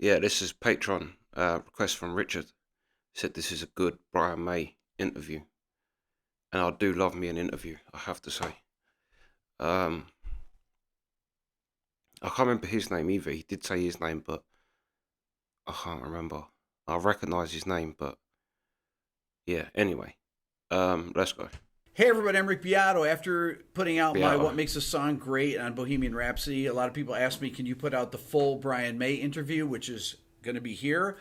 Yeah, this is Patreon request from Richard. He said this is a good Brian May interview, and I do love me an interview, I have to say. Um, I can't remember his name either. He did say his name, but I can't remember. I recognise his name, but yeah. Anyway, let's go. Hey everybody, I'm Rick Beato. After putting out my Beato. What Makes a Song Great on Bohemian Rhapsody, a lot of people asked me, can you put out the full Brian May interview, which is going to be here.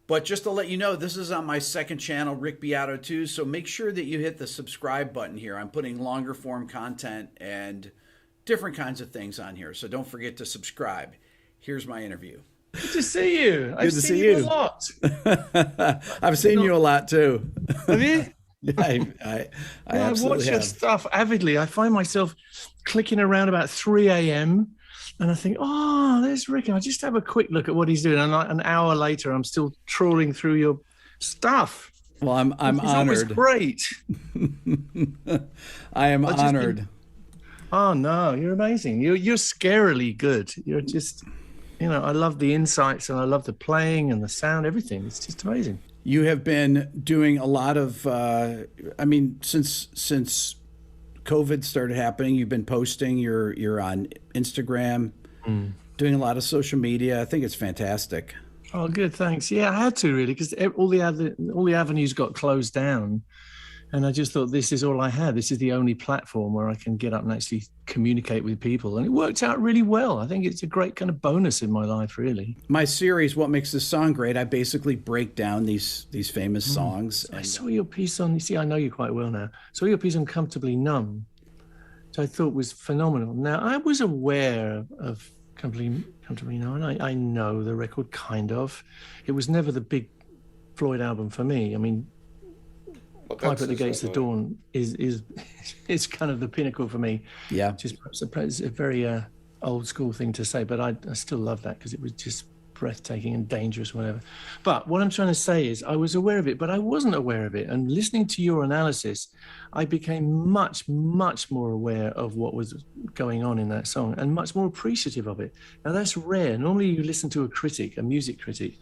But just to let you know, this is on my second channel, Rick Beato 2, so make sure that you hit the subscribe button here. I'm putting longer form content and different kinds of things on here, so don't forget to subscribe. Here's my interview. Good to see you. Good to see you. A lot. I've seen you a lot too. Have you? I watch your stuff avidly. I find myself clicking around about 3 a.m. and I think, oh, there's Rick. I just have a quick look at what he's doing. And like an hour later, I'm still trawling through your stuff. Well, I'm honored. It's great. I am honored. Oh no, you're amazing. You're scarily good. You're just, I love the insights and I love the playing and the sound, everything. It's just amazing. You have been doing a lot of, since COVID started happening, you've been posting. You're on Instagram, doing a lot of social media. I think it's fantastic. Oh, good, thanks. Yeah, I had to really, because all the avenues got closed down, and I just thought this is all I had. This is the only platform where I can get up and actually communicate with people, and it worked out really well. I think it's a great kind of bonus in my life, really. My series, What Makes This Song Great, I basically break down these famous songs. I saw your piece on, you see, I know you quite well now. Saw your piece on Comfortably Numb, which I thought was phenomenal. Now, I was aware of Comfortably Numb, and I know the record, kind of. It was never the big Floyd album for me. I mean, Pipe at the Gates of Dawn is kind of the pinnacle for me. Yeah. Just perhaps a very old school thing to say, but I still love that because it was just breathtaking and dangerous, whatever. But what I'm trying to say is I was aware of it, but I wasn't aware of it. And listening to your analysis, I became much, much more aware of what was going on in that song and much more appreciative of it. Now, that's rare. Normally you listen to a music critic,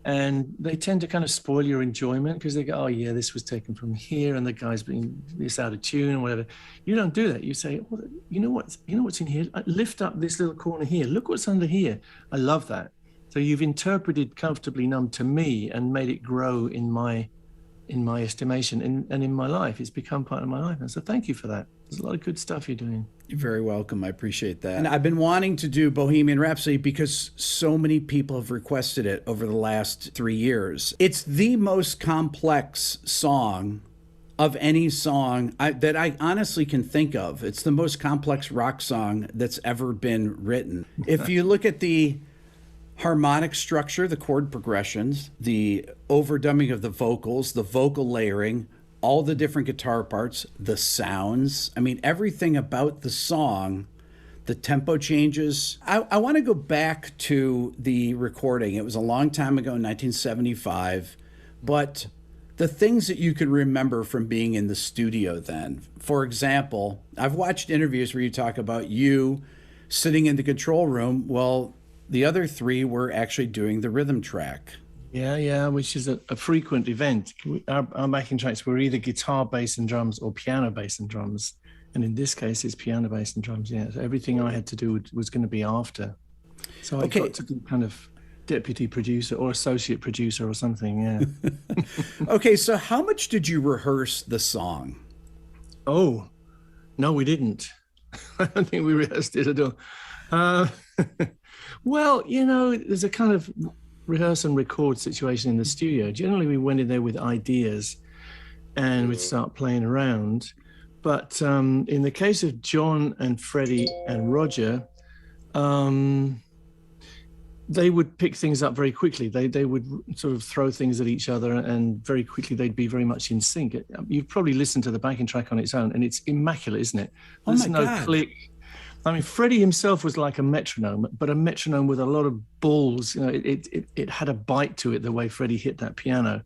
and they tend to kind of spoil your enjoyment because they go, oh yeah, this was taken from here and the guy's being this out of tune and whatever. You don't do that. You say, well, you know what's in here? Lift up this little corner here. Look what's under here. I love that. So you've interpreted Comfortably Numb to me and made it grow in my estimation and in my life. It's become part of my life. And so thank you for that. There's a lot of good stuff you're doing. You're very welcome. I appreciate that. And I've been wanting to do Bohemian Rhapsody because so many people have requested it over the last 3 years. It's the most complex song of any song that I honestly can think of. It's the most complex rock song that's ever been written. If you look at the harmonic structure, the chord progressions, the overdubbing of the vocals, the vocal layering, all the different guitar parts, the sounds. I mean, everything about the song, the tempo changes. I want to go back to the recording. It was a long time ago, 1975, but the things that you can remember from being in the studio then. For example, I've watched interviews where you talk about you sitting in the control room. Well, the other three were actually doing the rhythm track. Yeah, which is a frequent event. Our backing tracks were either guitar, bass, and drums or piano, bass, and drums. And in this case, it's piano, bass, and drums. Yeah, so everything I had to do was going to be after. So I got to be kind of deputy producer or associate producer or something, yeah. Okay, so how much did you rehearse the song? Oh, no, we didn't. I don't think we rehearsed it at all. Well, there's a kind of rehearse and record situation in the studio. Generally, we went in there with ideas and we'd start playing around. But in the case of John and Freddie and Roger, they would pick things up very quickly. They would sort of throw things at each other and very quickly they'd be very much in sync. You've probably listened to the backing track on its own and it's immaculate, isn't it? There's no click. I mean, Freddie himself was like a metronome, but a metronome with a lot of balls. It had a bite to it, the way Freddie hit that piano.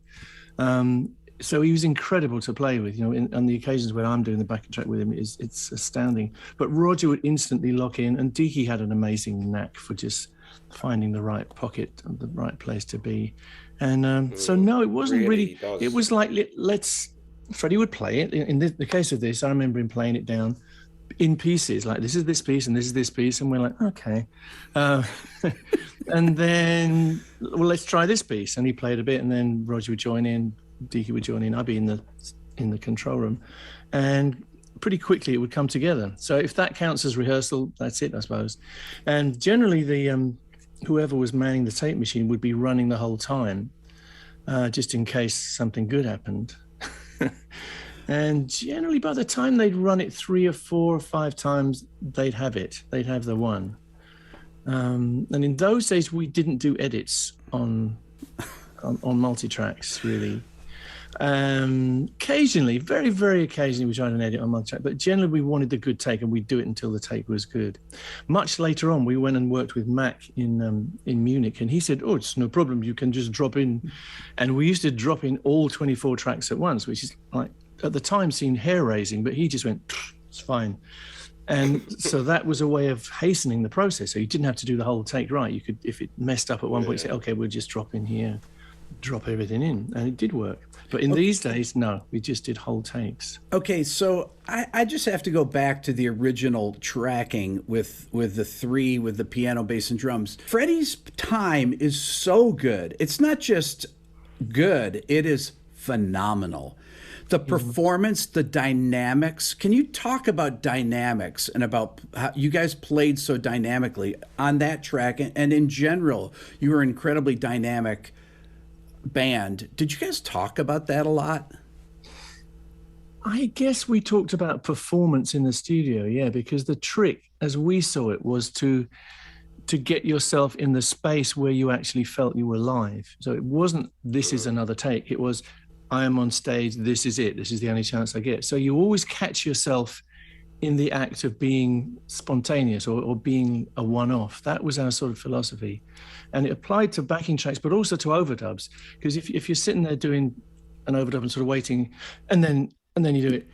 So he was incredible to play with. On the occasions when I'm doing the backing track with him, it's astounding. But Roger would instantly lock in, and Deaky had an amazing knack for just finding the right pocket, the right place to be. And so, no, it wasn't really, does. it was like, Freddie would play it. In the case of this, I remember him playing it down in pieces, like this is this piece and this is this piece. And we're like, okay. And then, well, let's try this piece. And he played a bit, and then Roger would join in, Deaky would join in, I'd be in the control room. And pretty quickly it would come together. So if that counts as rehearsal, that's it, I suppose. And generally the whoever was manning the tape machine would be running the whole time, just in case something good happened. And generally by the time they'd run it 3 or 4 or 5 times, they'd have the one. And in those days we didn't do edits on multi-tracks, really. Occasionally, very, very occasionally, we tried an edit on multi-track, but generally we wanted the good take, and we'd do it until the take was good. Much later on, we went and worked with Mac in Munich, and he said, "Oh, it's no problem. You can just drop in," and we used to drop in all 24 tracks at once, which is like at the time seemed hair-raising, but he just went, "It's fine." And so that was a way of hastening the process. So you didn't have to do the whole take right. You could, if it messed up at one point, say, "Okay, we'll just drop in here, drop everything in," and it did work. But in these days, no, we just did whole takes. Okay, so I just have to go back to the original tracking with the 3, with the piano, bass, and drums. Freddie's time is so good. It's not just good, it is phenomenal. The performance, the dynamics. Can you talk about dynamics and about how you guys played so dynamically on that track? And in general, you were incredibly dynamic band. Did you guys talk about that a lot? I guess we talked about performance in the studio, yeah, because the trick, as we saw it, was to get yourself in the space where you actually felt you were live. So it wasn't, this is another take. It was, I am on stage, this is it. This is the only chance I get. So you always catch yourself in the act of being spontaneous or being a one-off. That was our sort of philosophy. And it applied to backing tracks, but also to overdubs. Because if you're sitting there doing an overdub and sort of waiting, and then you do it,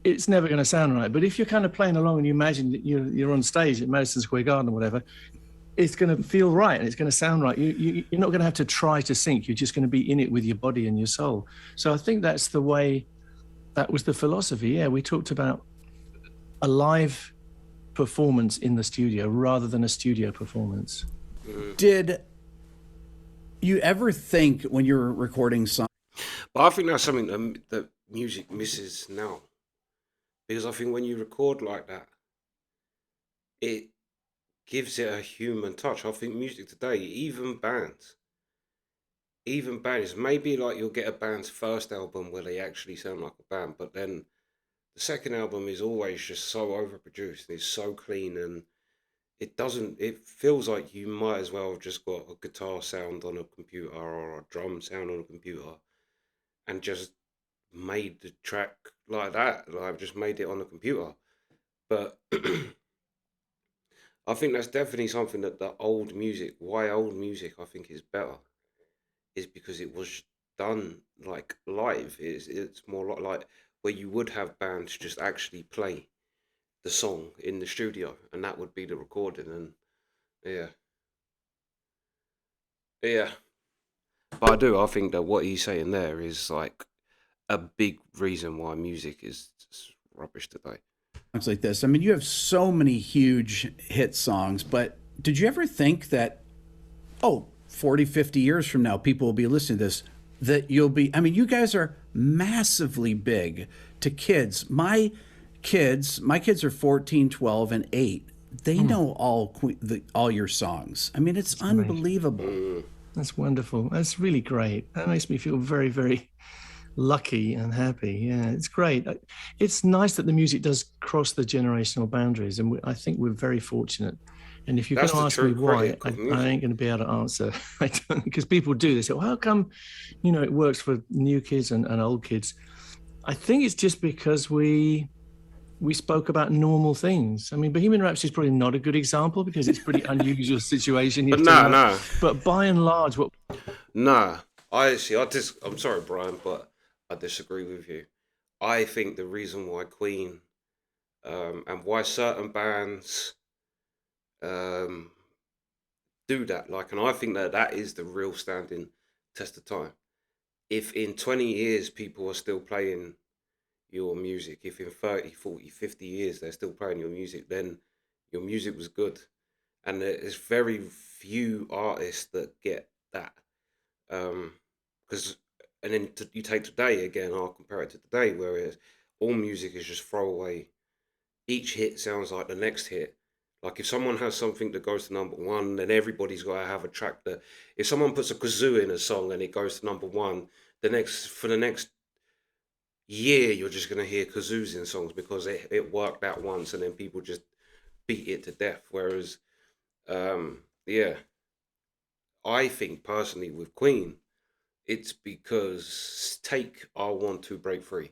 it's never going to sound right. But if you're kind of playing along and you imagine that you're on stage at Madison Square Garden or whatever, it's going to feel right and it's going to sound right. You're not going to have to try to sync. You're just going to be in it with your body and your soul. So I think that's the way, that was the philosophy. Yeah, we talked about a live performance in the studio rather than a studio performance. Did you ever think when you were recording songs? But I think that's something that music misses now. Because I think when you record like that, it gives it a human touch. I think music today, even bands, maybe like you'll get a band's first album where they actually sound like a band, but then the second album is always just so overproduced and it's so clean, and it feels like you might as well have just got a guitar sound on a computer or a drum sound on a computer and just made the track like that, like just made it on a computer. But I think that's definitely something that why old music I think is better, is because it was done like live. It's more like where you would have bands just actually play the song in the studio, and that would be the recording. And yeah. But I think that what he's saying there is like a big reason why music is just rubbish today. Songs like this. I mean, you have so many huge hit songs, but did you ever think that, 40, 50 years from now, people will be listening to this, that you'll be, I mean, you guys are massively big to kids. My kids are 14, 12, and 8. They know all your songs. I mean, it's unbelievable. That's wonderful. That's really great. That makes me feel very, very lucky and happy. Yeah, it's great. It's nice that the music does cross the generational boundaries, and I think we're very fortunate. And if you're going to ask me why, I ain't going to be able to answer. I don't, because people do. They say, well, how come, it works for new kids and old kids? I think it's just because we spoke about normal things. I mean, Bohemian Rhapsody is probably not a good example because it's a pretty unusual situation. But no. But by and large, I'm sorry, Brian, but I disagree with you. I think the reason why Queen and why certain bands do that. Like, and I think that that is the real standing test of time. If in 20 years people are still playing your music, if in 30, 40, 50 years they're still playing your music, then your music was good. And there's very few artists that get that. Because, and then you take today again, I'll compare it to today, where all music is just throwaway. Each hit sounds like the next hit. Like if someone has something that goes to number one, then everybody's got to have a track that. If someone puts a kazoo in a song and it goes to number one, for the next year you're just gonna hear kazoos in songs because it worked out once and then people just beat it to death. Whereas, yeah, I think personally with Queen, it's because take I Want to Break Free.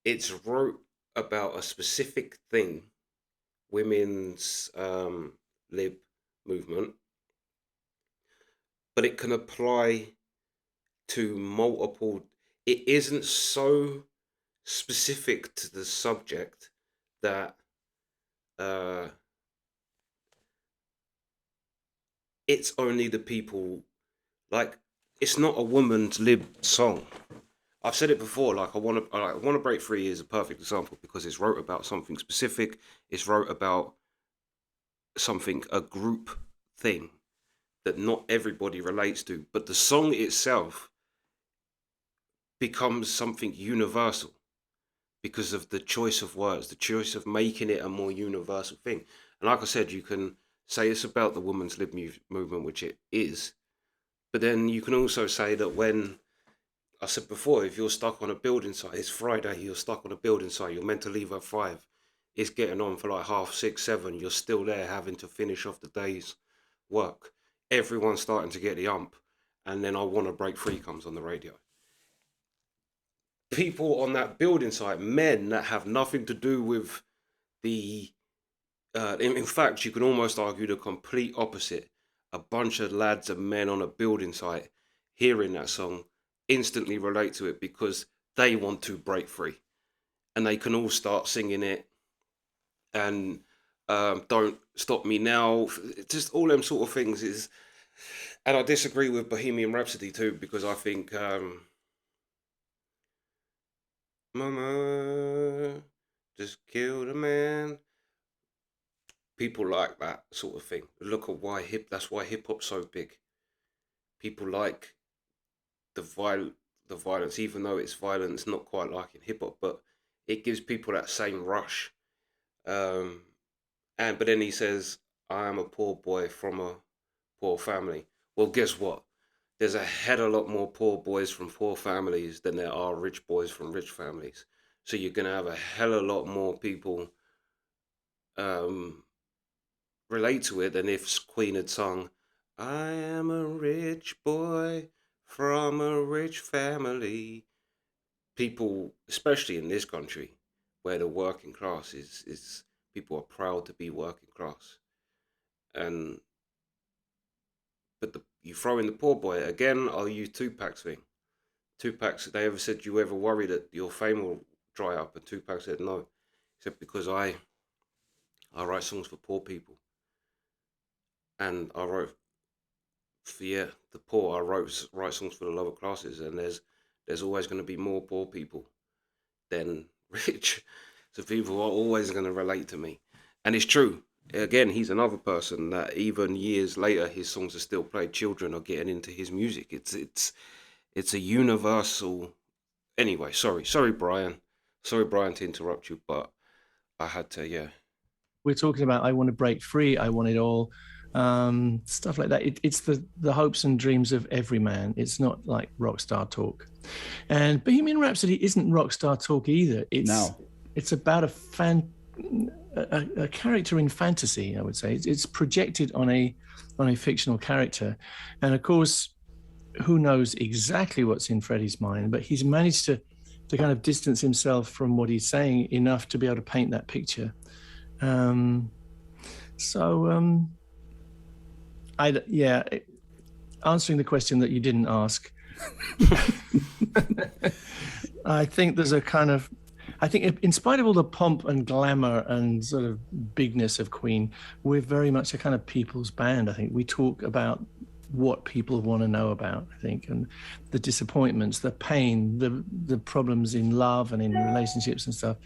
It's wrote about a specific thing, women's lib movement, but it can apply to multiple. It isn't so specific to the subject that it's only the people, like, it's not a woman's lib song. I've said it before. Like, I want to break free is a perfect example because it's wrote about something specific. It's wrote about something, a group thing that not everybody relates to, but the song itself becomes something universal because of the choice of words, the choice of making it a more universal thing. And like I said, you can say it's about the women's lib movement, which it is, but then you can also say that when I said before, if you're stuck on a building site, it's Friday, you're stuck on a building site, you're meant to leave at 5, it's getting on for like 6:30, 7, you're still there having to finish off the day's work. Everyone's starting to get the ump, and then I Want to Break Free comes on the radio. People on that building site, men that have nothing to do with the, in fact, you can almost argue the complete opposite. A bunch of lads and men on a building site hearing that song instantly relate to it because they want to break free, and they can all start singing it. And Don't Stop Me Now, just all them sort of things is. And I disagree with Bohemian Rhapsody too because I think Mama just killed a man. People like that sort of thing. Look at why that's why hip hop's so big. People like the violence, even though it's violence not quite like in hip hop, but it gives people that same rush. Um, but then he says, "I am a poor boy from a poor family." Well, guess what? There's a hell of a lot more poor boys from poor families than there are rich boys from rich families. So you're gonna have a hell of a lot more people relate to it than if Queen had sung, "I am a rich boy from a rich family." People, especially in this country, where the working class is people are proud to be working class, and you throw in the poor boy again. I'll use Tupac's thing. Tupac's. They ever said you ever worry that your fame will dry up? And Tupac said no. He said because I write songs for poor people, and I wrote for the poor. I write songs for the lower classes, and there's always going to be more poor people than rich. So people are always going to relate to me, and it's true. Again, he's another person that even years later, his songs are still played. Children are getting into his music. It's a universal. Anyway, sorry, Brian. Sorry, Brian, to interrupt you, but I had to. Yeah. We're talking about I Want to Break Free, I Want It All, stuff like that. It's the hopes and dreams of every man. It's not like rock star talk. And Bohemian Rhapsody isn't rock star talk either. It's about a character in fantasy, I would say. It's projected on a fictional character. And of course, who knows exactly what's in Freddie's mind, but he's managed to kind of distance himself from what he's saying enough to be able to paint that picture. Answering the question that you didn't ask, I think there's a kind of I think in spite of all the pomp and glamour and sort of bigness of Queen, we're very much a kind of people's band. I think we talk about what people want to know about, I think, and the disappointments, the pain, the problems in love and in relationships and stuff,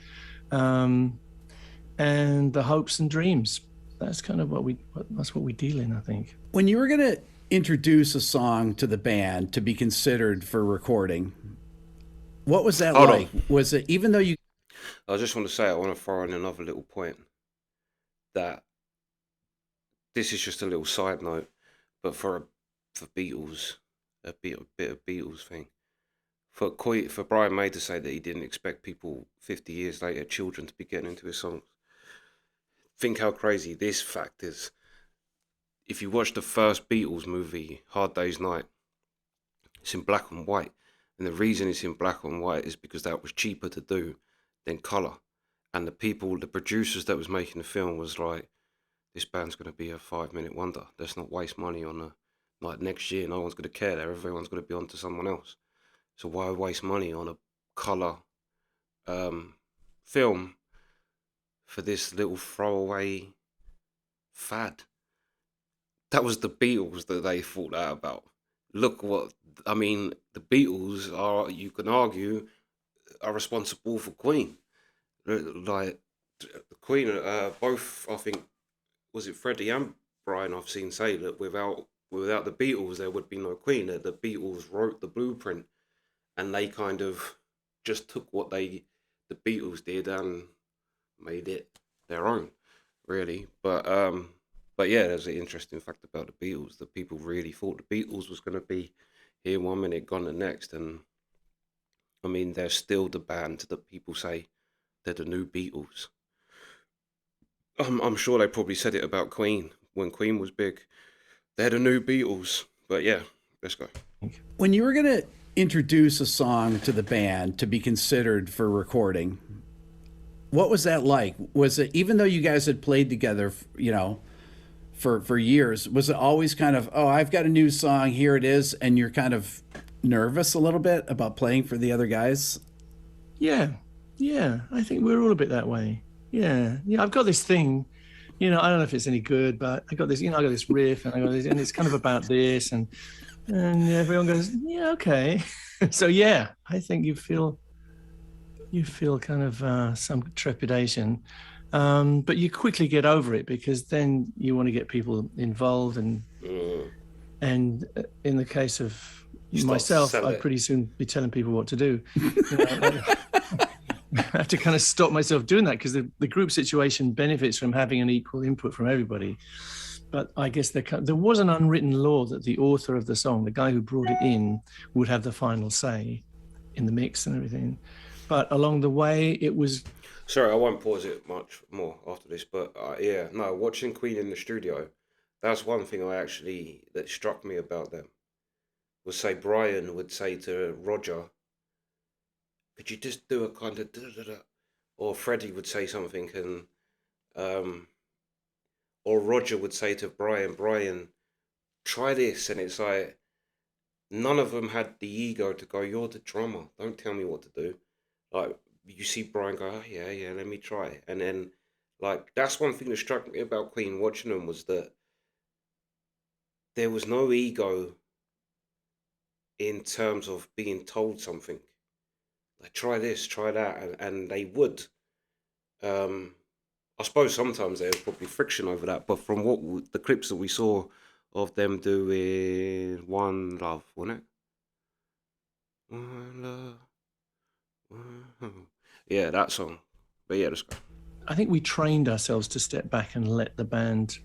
and the hopes and dreams. That's kind of what we deal in, I think. When you were going to introduce a song to the band to be considered for recording, what was that Hold like? on. Was it, even though you... I just want to say, I want to throw in another little point, that this is just a little side note, but for Beatles, a bit of Beatles thing. For Brian May to say that he didn't expect people 50 years later, children, to be getting into his songs. Think how crazy this fact is. If you watch the first Beatles movie, Hard Day's Night, it's in black and white. And the reason it's in black and white is because that was cheaper to do than colour. And the producers that was making the film was like, this band's going to be a 5-minute wonder. Let's not waste money on like next year, no one's going to care there. Everyone's going to be on to someone else. So why waste money on a colour film for this little throwaway fad? That was the Beatles that they thought that about. Look what, I mean, the Beatles are, you can argue, are responsible for Queen. Like, the Queen, both, I think, was it Freddie and Brian, I've seen say that without the Beatles, there would be no Queen. That the Beatles wrote the blueprint, and they kind of just took what the Beatles did and made it their own, really. But yeah, there's an interesting fact about the Beatles. That people really thought the Beatles was going to be here one minute, gone the next. And I mean, they're still the band that people say they're the new Beatles. I'm sure they probably said it about Queen when Queen was big. They're the new Beatles. But yeah, let's go. When you were going to introduce a song to the band to be considered for recording, what was that like? Was it, even though you guys had played together, you know, for years, was it always kind of, oh, I've got a new song, here it is, and you're kind of nervous a little bit about playing for the other guys? Yeah, I think we're all a bit that way. Yeah, I've got this thing, you know, I don't know if it's any good, but I got this, you know, I got this riff, and I got this, and it's kind of about this, and everyone goes, yeah, okay. So yeah, I think you feel kind of some trepidation, but you quickly get over it, because then you want to get people involved, and in the case of myself, I'd pretty soon be telling people what to do. You know, I have to kind of stop myself doing that, because the group situation benefits from having an equal input from everybody. But I guess there was an unwritten law that the author of the song, the guy who brought it in, would have the final say in the mix and everything. But along the way, it was... Sorry, I won't pause it much more after this, but yeah, no, watching Queen in the studio, that's one thing that struck me about them. Was, say, Brian would say to Roger, could you just do a kind of da-da-da? Or Freddie would say something, and or Roger would say to Brian, try this, and it's like none of them had the ego to go, you're the drummer, don't tell me what to do. Like, you see Brian go, oh, yeah, let me try. And then, like, that's one thing that struck me about Queen watching them, was that there was no ego in terms of being told something. Like, try this, try that, and they would. I suppose sometimes there was probably friction over that, but from the clips that we saw of them doing One Love, wasn't it? One Love. Yeah, that song. But yeah, let's go. I think we trained ourselves to step back and let the band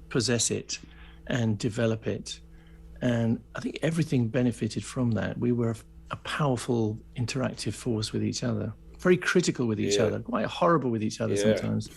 possess it and develop it. And I think everything benefited from that. We were a powerful interactive force with each other, very critical with each other, quite horrible with each other sometimes.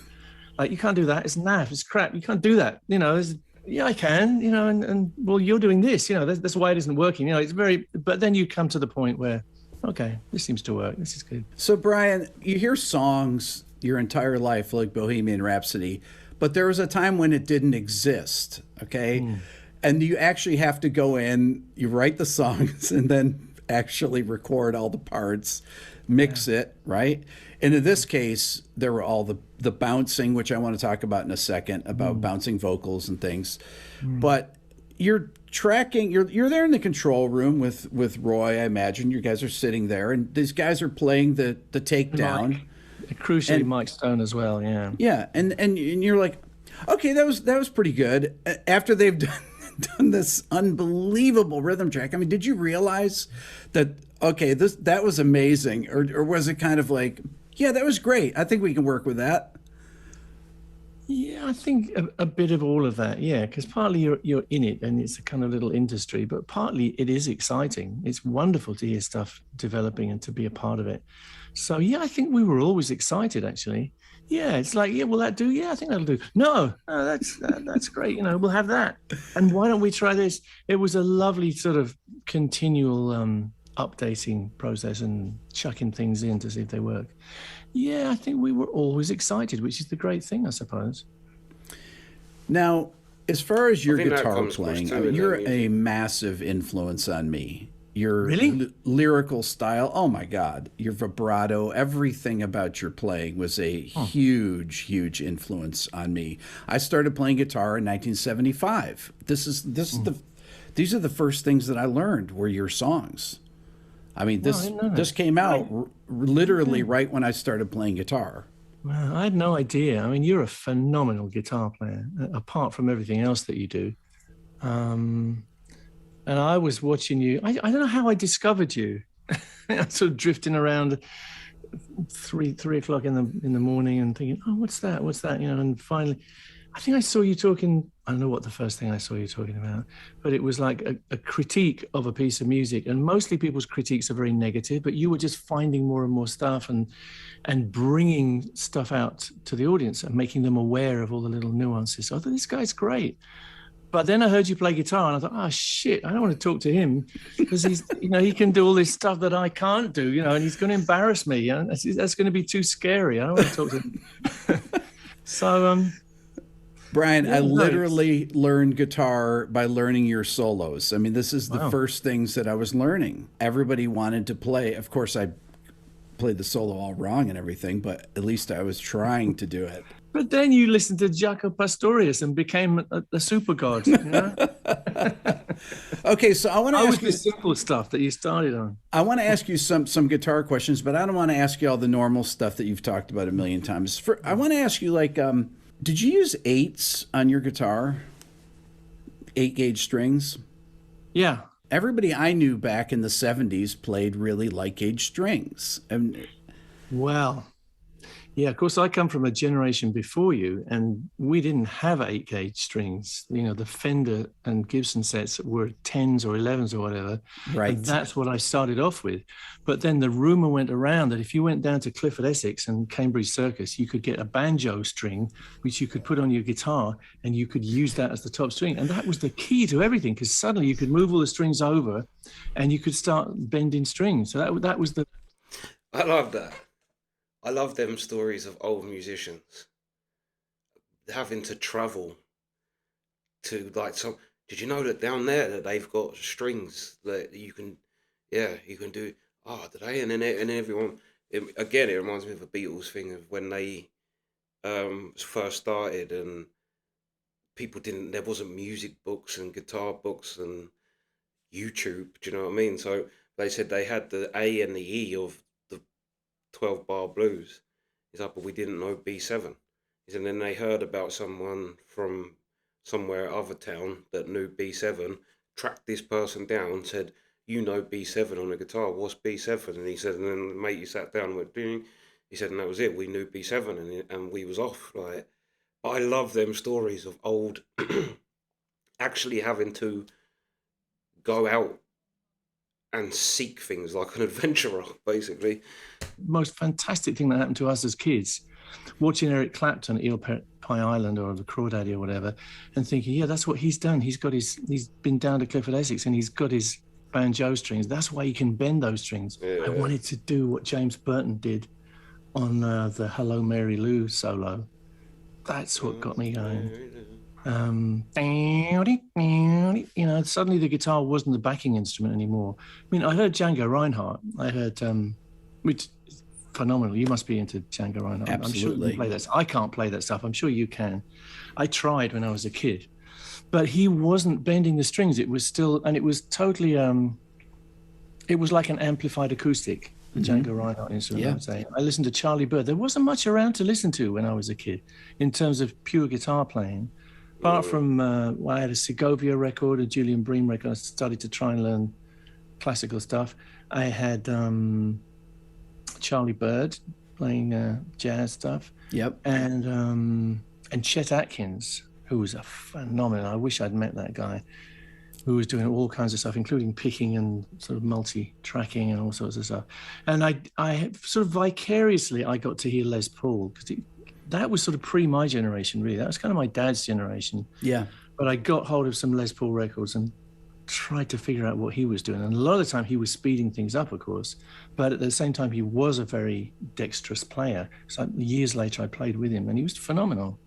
Like, you can't do that, it's naff, it's crap, you can't do that, you know. Yeah, I can, you know, and well, you're doing this, you know, that's why it isn't working, you know. It's very, but then you come to the point where, okay, this seems to work, this is good. So Brian, you hear songs your entire life like Bohemian Rhapsody, but there was a time when it didn't exist, okay? And you actually have to go in, you write the songs, and then actually record all the parts, mix it, right? And in this case, there were all the bouncing, which I want to talk about in a second, about bouncing vocals and things. But you're tracking, you're there in the control room with Roy, I imagine. You guys are sitting there, and these guys are playing the takedown. Crucially, Mike Stone as well, yeah. Yeah, and you're like, okay, that was pretty good. After they've done this unbelievable rhythm track, I mean, did you realize that? Okay, that was amazing, or was it kind of like, yeah, that was great. I think we can work with that. Yeah, I think a bit of all of that. Yeah, because partly you're in it, and it's a kind of little industry, but partly it is exciting. It's wonderful to hear stuff developing and to be a part of it. So yeah, I think we were always excited. Actually, yeah, it's like, yeah, will that do? Yeah, I think that'll do. No, that's great. You know, we'll have that. And why don't we try this? It was a lovely sort of continual updating process and chucking things in to see if they work. Yeah, I think we were always excited, which is the great thing, I suppose. Now, as far as your guitar playing, I mean, you're a massive influence on me. Your lyrical style, oh my God, your vibrato, everything about your playing was a huge influence on me. I started playing guitar in 1975. These are the first things that I learned were your songs. I mean, this came out literally right when I started playing guitar. Wow, I had no idea. I mean, you're a phenomenal guitar player, apart from everything else that you do. And I was watching you. I don't know how I discovered you. I'm sort of drifting around 3 o'clock in the morning and thinking, oh, what's that? You know, and finally, I think I saw you talking. I don't know what the first thing I saw you talking about, but it was like a critique of a piece of music. And mostly people's critiques are very negative, but you were just finding more and more stuff and bringing stuff out to the audience and making them aware of all the little nuances. So I thought, this guy's great. But then I heard you play guitar and I thought, oh shit, I don't want to talk to him because he's, you know, he can do all this stuff that I can't do, you know, and he's going to embarrass me. You know? That's going to be too scary. I don't want to talk to him. So, Brian, I literally learned guitar by learning your solos. I mean, this is the first things that I was learning. Everybody wanted to play. Of course, I played the solo all wrong and everything, but at least I was trying to do it. But then you listened to Jaco Pastorius and became a super god. You know? Okay, so I want to ask you the simple stuff that you started on. I want to ask you some guitar questions, but I don't want to ask you all the normal stuff that you've talked about a million times. I want to ask you, like, did you use 8s on your guitar? 8-gauge strings? Yeah. Everybody I knew back in the 70s played really light-gauge strings. Well, yeah, of course, I come from a generation before you, and we didn't have 8-gauge strings. You know, the Fender and Gibson sets were 10s or 11s or whatever. Right. And that's what I started off with. But then the rumor went around that if you went down to Clifford Essex and Cambridge Circus, you could get a banjo string, which you could put on your guitar, and you could use that as the top string. And that was the key to everything, because suddenly you could move all the strings over, and you could start bending strings. So that was the... I love that. I love them stories of old musicians having to travel to, like, some. Did you know that down there that they've got strings that you can do? Oh, did they? And then everyone. It reminds me of a Beatles thing of when they first started and people didn't. There wasn't music books and guitar books and YouTube. Do you know what I mean? So they said they had the A and the E of 12-bar blues. He's like, but we didn't know B7. And then they heard about someone from somewhere other town that knew B7, tracked this person down, said, you know B7 on the guitar, what's B7? And he said, and then the mate he sat down and went, ding. He said, and that was it, we knew B7 and we was off. Like, but I love them stories of old actually having to go out and seek things like an adventurer, basically. Most fantastic thing that happened to us as kids, watching Eric Clapton at Eel Pie Island or the Crawdaddy or whatever, and thinking, yeah, that's what he's done. He's been down to Clifford Essex and he's got his banjo strings. That's why he can bend those strings. Yeah. I wanted to do what James Burton did on the Hello Mary Lou solo. That's what got me going. You know, suddenly the guitar wasn't the backing instrument anymore. I mean, I heard Django Reinhardt. I heard which is phenomenal. You must be into Django Reinhardt. Absolutely. I'm sure you can play that. I can't play that stuff. I'm sure you can. I tried when I was a kid, but he wasn't bending the strings. It was still, and it was totally, it was like an amplified acoustic, the Django Reinhardt instrument, I would say. I listened to Charlie Bird. There wasn't much around to listen to when I was a kid in terms of pure guitar playing. Apart from, I had a Segovia record, a Julian Bream record. I started to try and learn classical stuff. I had Charlie Bird playing jazz stuff. Yep. And Chet Atkins, who was a phenomenon. I wish I'd met that guy, who was doing all kinds of stuff, including picking and sort of multi-tracking and all sorts of stuff. And I sort of vicariously, I got to hear Les Paul, because that was sort of pre my generation, really. That was kind of my dad's generation. Yeah. But I got hold of some Les Paul records and tried to figure out what he was doing. And a lot of the time he was speeding things up, of course, but at the same time he was a very dexterous player. So years later I played with him and he was phenomenal.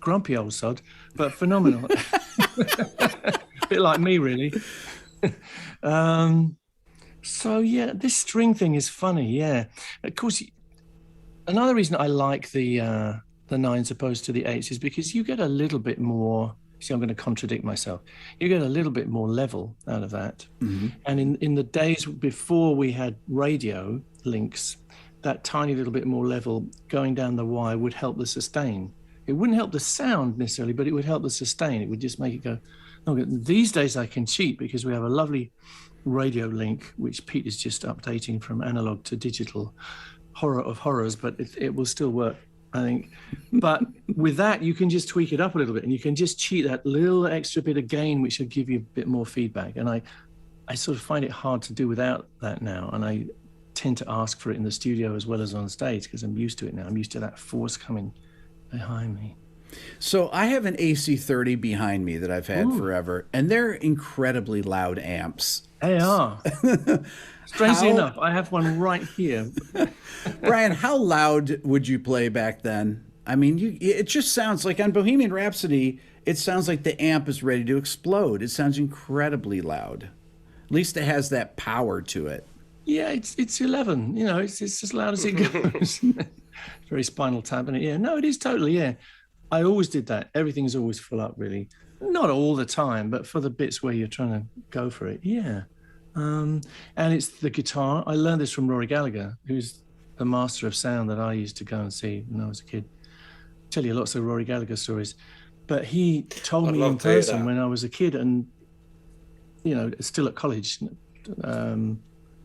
Grumpy old sod, but phenomenal. A bit like me, really. So yeah, this string thing is funny. Yeah, of course. Another reason I like the 9s opposed to the 8s is because you get a little bit more. See, I'm going to contradict myself. You get a little bit more level out of that. Mm-hmm. And in the days before we had radio links, that tiny little bit more level going down the wire would help the sustain. It wouldn't help the sound necessarily, but it would help the sustain. It would just make it go. Okay. These days I can cheat because we have a lovely radio link, which Pete is just updating from analog to digital. Horror of horrors, but it will still work, I think. But with that, you can just tweak it up a little bit and you can just cheat that little extra bit of gain, which will give you a bit more feedback. And I sort of find it hard to do without that now. And I tend to ask for it in the studio as well as on stage because I'm used to it now. I'm used to that force coming behind me. So I have an AC30 behind me that I've had forever, and they're incredibly loud amps. They are. Strangely enough, I have one right here. Brian, how loud would you play back then? I mean, it just sounds like on Bohemian Rhapsody, it sounds like the amp is ready to explode. It sounds incredibly loud. At least it has that power to it. Yeah, it's 11. You know, it's as loud as it goes. Very Spinal Tap in it. Yeah, no, it is totally, yeah. I always did that. Everything's always full up, really. Not all the time, but for the bits where you're trying to go for it, yeah. And it's the guitar. I learned this from Rory Gallagher, who's the master of sound that I used to go and see when I was a kid. Tell you lots of Rory Gallagher stories. But he told me in person when I was a kid and, you know, still at college,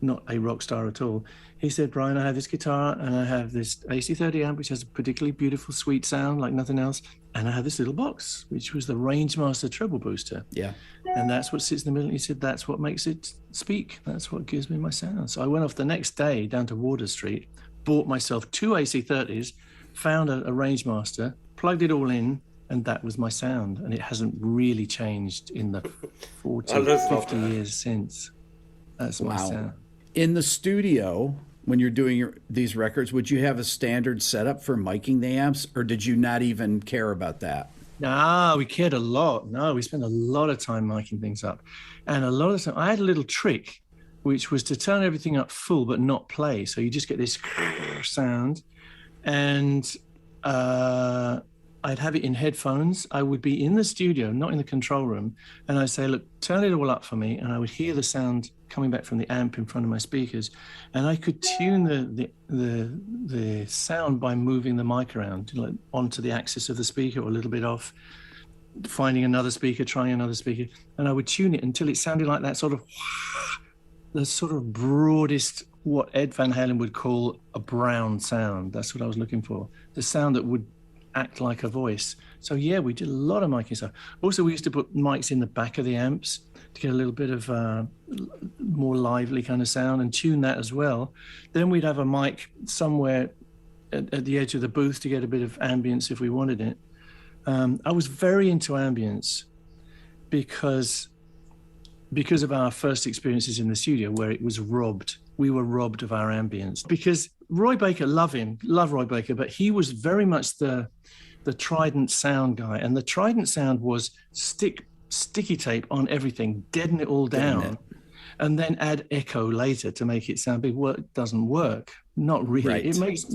not a rock star at all. He said, Brian, I have this guitar and I have this AC30 amp, which has a particularly beautiful, sweet sound like nothing else. And I have this little box, which was the Rangemaster treble booster. Yeah. And that's what sits in the middle. He said, that's what makes it speak. That's what gives me my sound. So I went off the next day down to Wardour Street, bought myself 2 AC30s, found a Rangemaster, plugged it all in, and that was my sound. And it hasn't really changed in the 40, 50 years since. That's my sound. In the studio, when you're doing these records, would you have a standard setup for miking the amps, or did you not even care about that? No, we cared a lot. No, we spent a lot of time miking things up. And a lot of the time, I had a little trick, which was to turn everything up full but not play. So you just get this sound. And I'd have it in headphones. I would be in the studio, not in the control room. And I'd say, look, turn it all up for me. And I would hear the sound coming back from the amp in front of my speakers. And I could tune the sound by moving the mic around, you know, like onto the axis of the speaker or a little bit off, finding another speaker, trying another speaker. And I would tune it until it sounded like that sort of, the sort of broadest, what Ed Van Halen would call a brown sound. That's what I was looking for. The sound that would act like a voice. So yeah, we did a lot of miking stuff. Also, we used to put mics in the back of the amps to get a little bit of more lively kind of sound and tune that as well. Then we'd have a mic somewhere at the edge of the booth to get a bit of ambience if we wanted it. I was very into ambience because of our first experiences in the studio where it was robbed. We were robbed of our ambience because Roy Baker, love Roy Baker, but he was very much the Trident sound guy. And the Trident sound was sticky tape on everything, deaden it all down. and then add echo later to make it sound big. Well, it doesn't work. Not really. Right. It makes,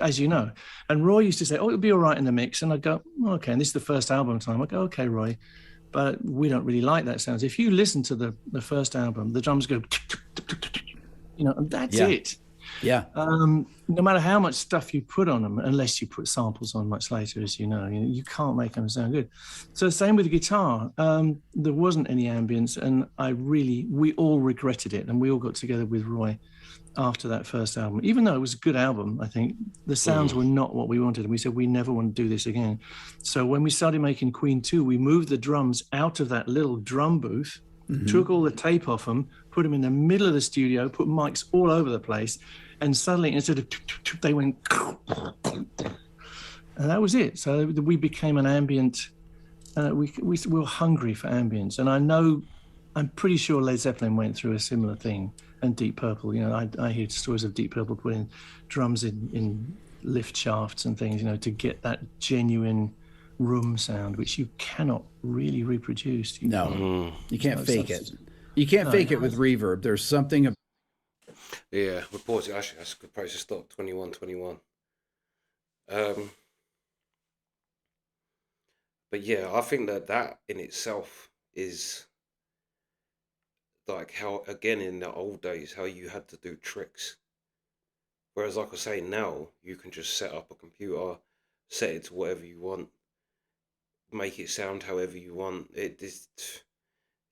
as you know. And Roy used to say, "Oh, it'll be all right in the mix." And I'd go, "Okay." And this is the first album time. I go, "Okay, Roy, but we don't really like that sound." If you listen to the first album, the drums go, and that's it. Yeah. No matter how much stuff you put on them, unless you put samples on much later, as you know, you can't make them sound good. So same with the guitar. There wasn't any ambience, and we all regretted it, and we all got together with Roy after that first album. Even though it was a good album, I think the sounds were not what we wanted, and we said we never want to do this again. So when we started making Queen 2, we moved the drums out of that little drum booth, took all the tape off them, put them in the middle of the studio, put mics all over the place, and suddenly instead of they went, and that was it. So we became an ambient. We were hungry for ambience, and I'm pretty sure Led Zeppelin went through a similar thing, and Deep Purple. I hear stories of Deep Purple putting drums in lift shafts and things, to get that genuine room sound, which you cannot really reproduce. You can't fake it. You can't fake it with reverb. There's something. Yeah, reports it. Actually, that's a good place to stop. 21. But yeah, I think that in itself is like how, again, in the old days, how you had to do tricks. Whereas, like I say, now you can just set up a computer, set it to whatever you want, make it sound however you want.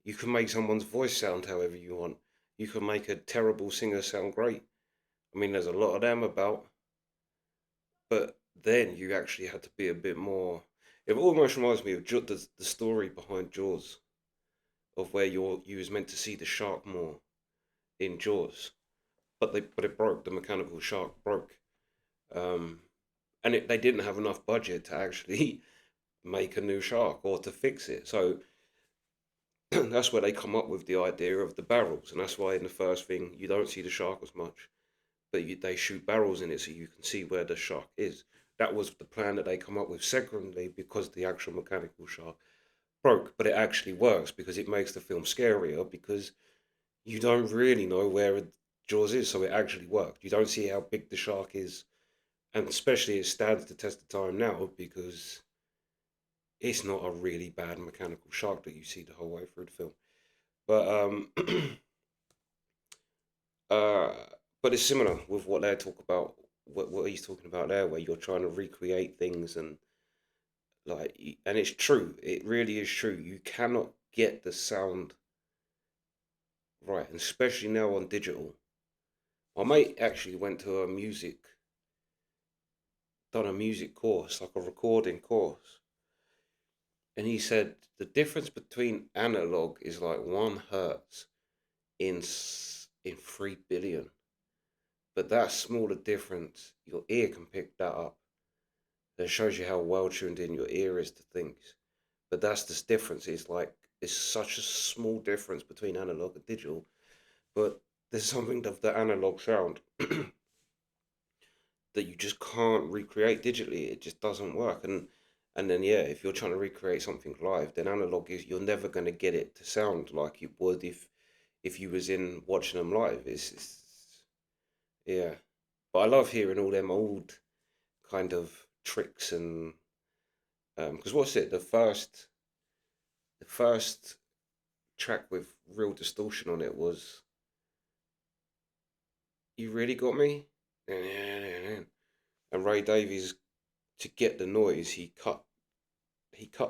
You can make someone's voice sound however you want. You can make a terrible singer sound great. I mean, there's a lot of them about. But then you actually had to be a bit more. It almost reminds me of the story behind Jaws, of where you was meant to see the shark more in Jaws, but it broke. The mechanical shark broke, and they didn't have enough budget to actually make a new shark or to fix it. So that's where they come up with the idea of the barrels, and that's why in the first thing you don't see the shark as much, but they shoot barrels in it so you can see where the shark is. That was the plan that they come up with. Secondly, because the actual mechanical shark broke, but it actually works because it makes the film scarier because you don't really know where Jaws is, so it actually worked. You don't see how big the shark is, and especially it stands the test of time now because it's not a really bad mechanical shark that you see the whole way through the film. But but it's similar with what they talk about, what he's talking about there, where you're trying to recreate things and and it's true. It really is true. You cannot get the sound right, and especially now on digital. My mate actually went to done a music course, like a recording course, and he said the difference between analog is like 1 hertz in 3 billion. But that smaller difference, your ear can pick that up. That shows you how well tuned in your ear is to things. But that's the difference. It's such a small difference between analog and digital. But there's something of the analog sound that you just can't recreate digitally. It just doesn't work. And then if you're trying to recreate something live, then analog you're never going to get it to sound like it would if you was in watching them live. Yeah, but I love hearing all them old kind of tricks and because what's it? The first track with real distortion on it was "You Really Got Me," and Ray Davies, to get the noise, he cut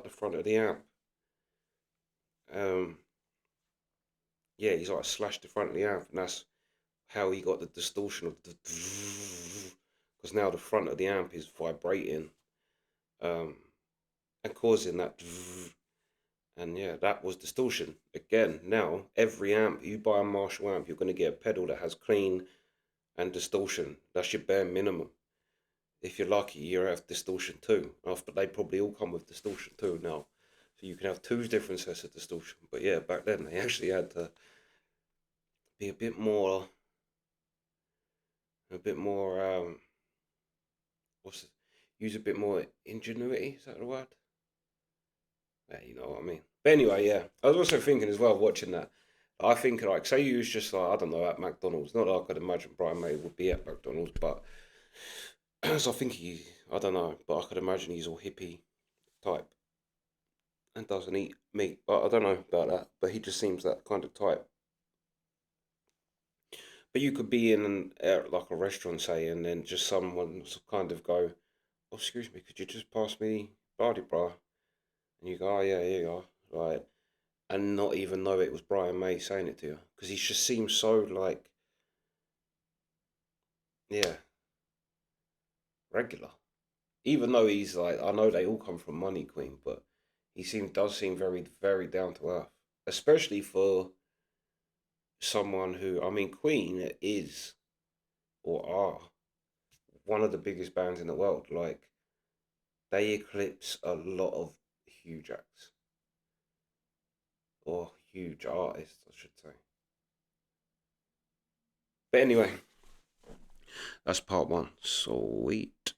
the front of the amp. He's like slashed the front of the amp, and that's how he got the distortion of the because now the front of the amp is vibrating and causing that and that was distortion. Again, now every amp you buy, a Marshall amp, you're going to get a pedal that has clean and distortion. That's your bare minimum. If you're lucky, you have distortion too, but they probably all come with distortion too now, so you can have 2 different sets of distortion. But back then they actually had to be a bit more use a bit more ingenuity, is that the word? Yeah, you know what I mean. But anyway, I was also thinking as well, watching that I think, like, say you was just like, I don't know, at McDonald's. Not that I could imagine Brian May would be at McDonald's, but so I think I don't know, but I could imagine he's all hippie type and doesn't eat meat. But I don't know about that. But he just seems that kind of type. But you could be in like a restaurant, say, and then just someone kind of go, "Oh, excuse me, could you just pass me Bardi Bra?" And you go, "Oh yeah, here you are," like, and not even know it was Brian May saying it to you because he just seems so like, yeah, regular. Even though he's like, I know they all come from Money Queen, but does seem very very down to earth, especially for someone who, I mean, Queen is or are one of the biggest bands in the world. Like, they eclipse a lot of huge acts or huge artists, I should say. But anyway, that's part one. Sweet.